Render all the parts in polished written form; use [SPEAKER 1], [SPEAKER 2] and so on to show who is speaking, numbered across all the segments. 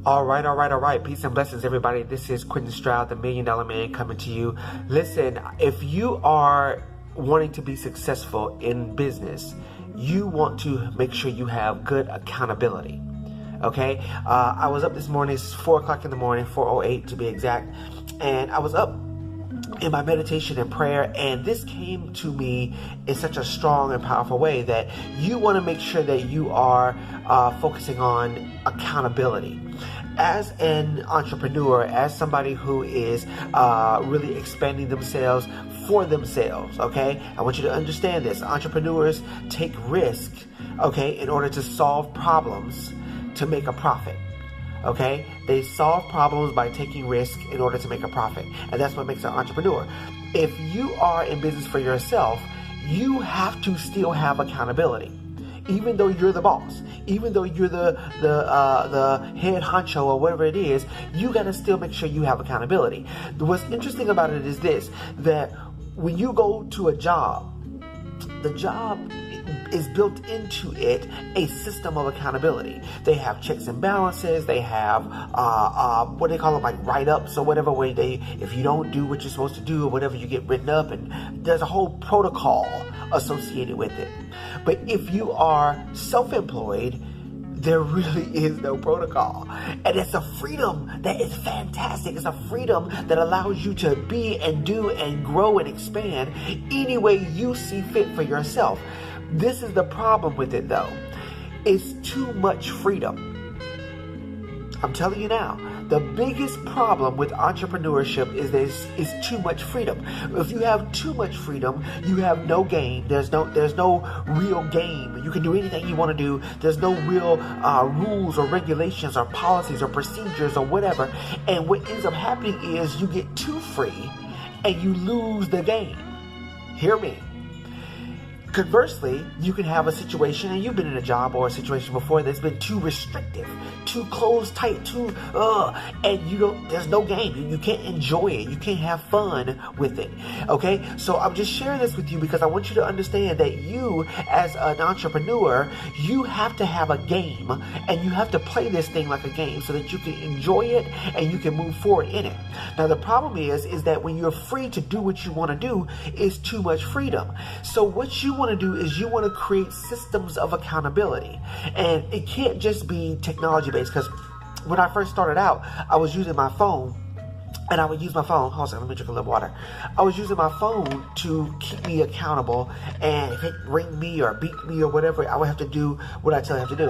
[SPEAKER 1] All right. Peace and blessings, everybody. This is Quentin Stroud, the $1 Million Man, coming to you. Listen, if you are wanting to be successful in business, you want to make sure you have good accountability. Okay? I was up this morning. It's 4 o'clock in the morning, 4:08 to be exact. And I was up in my meditation and prayer, and this came to me in such a strong and powerful way that you want to make sure that you are focusing on accountability. As an entrepreneur, as somebody who is really expanding themselves for themselves, okay? I want you to understand this. Entrepreneurs take risk, okay, in order to solve problems to make a profit. Okay, they solve problems by taking risk in order to make a profit, and that's what makes an entrepreneur. If you are in business for yourself, you have to still have accountability, even though you're the boss, even though you're the head honcho or whatever it is. You got to still make sure you have accountability. What's interesting about it is this: that when you go to a job, the job is built into it a system of accountability. They have checks and balances. They have what they call them, like write-ups or whatever, where if you don't do what you're supposed to do or whatever, you get written up, and there's a whole protocol associated with it. But if you are self-employed, there really is no protocol. And it's a freedom that is fantastic. It's a freedom that allows you to be and do and grow and expand any way you see fit for yourself. This is the problem with it, though. It's too much freedom. I'm telling you now, the biggest problem with entrepreneurship is there's too much freedom. If you have too much freedom, you have no game. There's no real game. You can do anything you want to do. There's no real rules or regulations or policies or procedures or whatever. And what ends up happening is you get too free and you lose the game. Hear me. Conversely, you can have a situation, and you've been in a job or a situation before that's been too restrictive, too closed, tight, and there's no game. You can't enjoy it. You can't have fun with it. Okay? So I'm just sharing this with you because I want you to understand that you, as an entrepreneur, you have to have a game, and you have to play this thing like a game so that you can enjoy it and you can move forward in it. Now, the problem is that when you're free to do what you want to do, it's too much freedom. So what you want to do is you want to create systems of accountability, and it can't just be technology based, because when I first started out, I was using my phone, and I would use my phone. Hold on, let me drink a little water. I was using my phone to keep me accountable, and if it ring me or beep me or whatever, I would have to do what I tell you to do.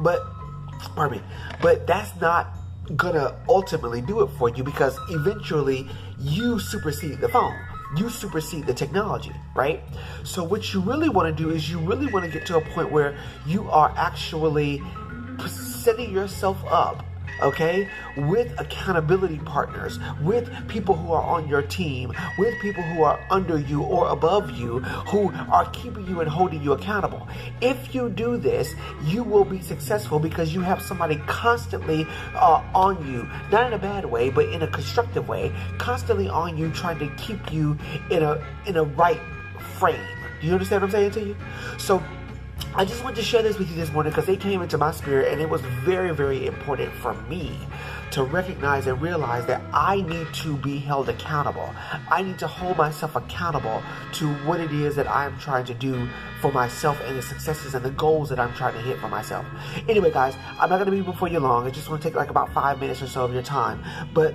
[SPEAKER 1] But that's not gonna ultimately do it for you, because eventually you supersede the phone. You supersede the technology, right? So what you really want to do is you really want to get to a point where you are actually setting yourself up, okay, with accountability partners, with people who are on your team, with people who are under you or above you, who are keeping you and holding you accountable. If you do this, you will be successful because you have somebody constantly on you, not in a bad way, but in a constructive way, constantly on you, trying to keep you in a right frame. Do you understand what I'm saying to you? So I just wanted to share this with you this morning because it came into my spirit, and it was very, very important for me to recognize and realize that I need to be held accountable. I need to hold myself accountable to what it is that I am trying to do for myself and the successes and the goals that I'm trying to hit for myself. Anyway, guys, I'm not going to be before you long. I just want to take like about 5 minutes or so of your time. But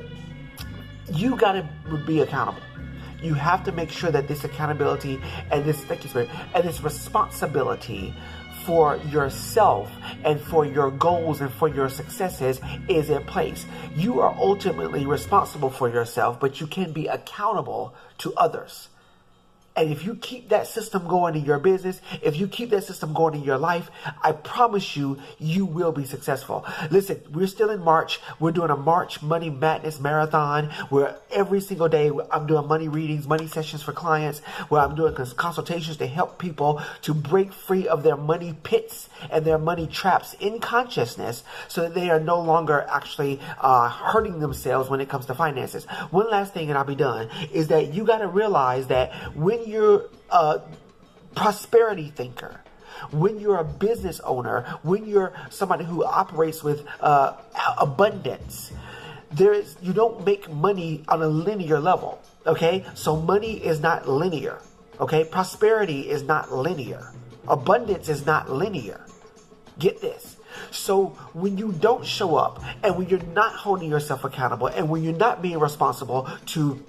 [SPEAKER 1] you got to be accountable. You have to make sure that this accountability and this, thank you, Spirit, and this responsibility for yourself and for your goals and for your successes is in place. You are ultimately responsible for yourself, but you can be accountable to others. And if you keep that system going in your business, if you keep that system going in your life, I promise you, you will be successful. Listen, we're still in March. We're doing a March Money Madness Marathon where every single day I'm doing money readings, money sessions for clients, where I'm doing consultations to help people to break free of their money pits and their money traps in consciousness so that they are no longer actually hurting themselves when it comes to finances. One last thing and I'll be done is that you got to realize that when you're a prosperity thinker, when you're a business owner, when you're somebody who operates with abundance, you don't make money on a linear level. Okay, so money is not linear. Okay, prosperity is not linear. Abundance is not linear. Get this. So when you don't show up, and when you're not holding yourself accountable, and when you're not being responsible to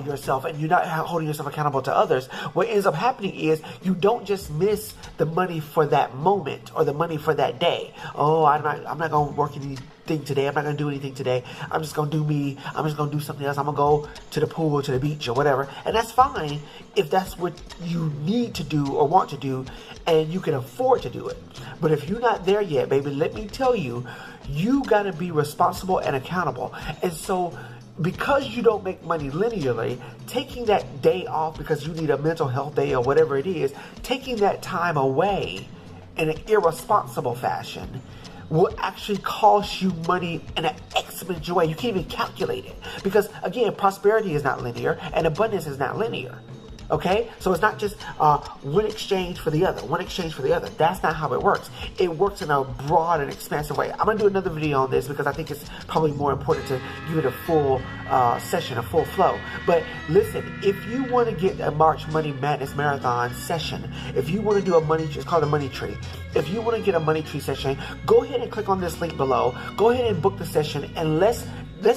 [SPEAKER 1] yourself, and you're not holding yourself accountable to others, what ends up happening is you don't just miss the money for that moment or the money for that day. Oh, I'm not going to work anything today. I'm not going to do anything today. I'm just going to do me. I'm just going to do something else. I'm going to go to the pool, to the beach, or whatever. And that's fine if that's what you need to do or want to do, and you can afford to do it. But if you're not there yet, baby, let me tell you, you got to be responsible and accountable. And so, because you don't make money linearly, taking that day off because you need a mental health day or whatever it is, taking that time away in an irresponsible fashion will actually cost you money in an exponential way. You can't even calculate it. Because again, prosperity is not linear and abundance is not linear. Okay, so it's not just one exchange for the other, one exchange for the other. That's not how it works. It works in a broad and expansive way. I'm going to do another video on this because I think it's probably more important to give it a full session, a full flow. But listen, if you want to get a March Money Madness Marathon session, if you want to do a money tree, it's called a money tree. If you want to get a money tree session, go ahead and click on this link below. Go ahead and book the session, and let's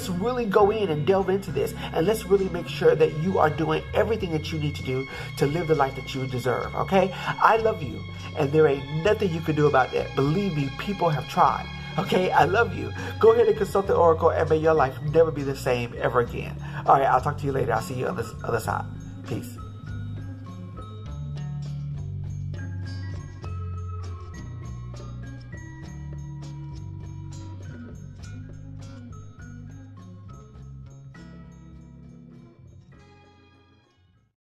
[SPEAKER 1] really go in and delve into this, and let's really make sure that you are doing everything that you need to do to live the life that you deserve. Okay, I love you, and there ain't nothing you can do about that. Believe me, people have tried. Okay, I love you. Go ahead and consult the Oracle, and may your life never be the same ever again. All right, I'll talk to you later. I'll see you on this other side. Peace.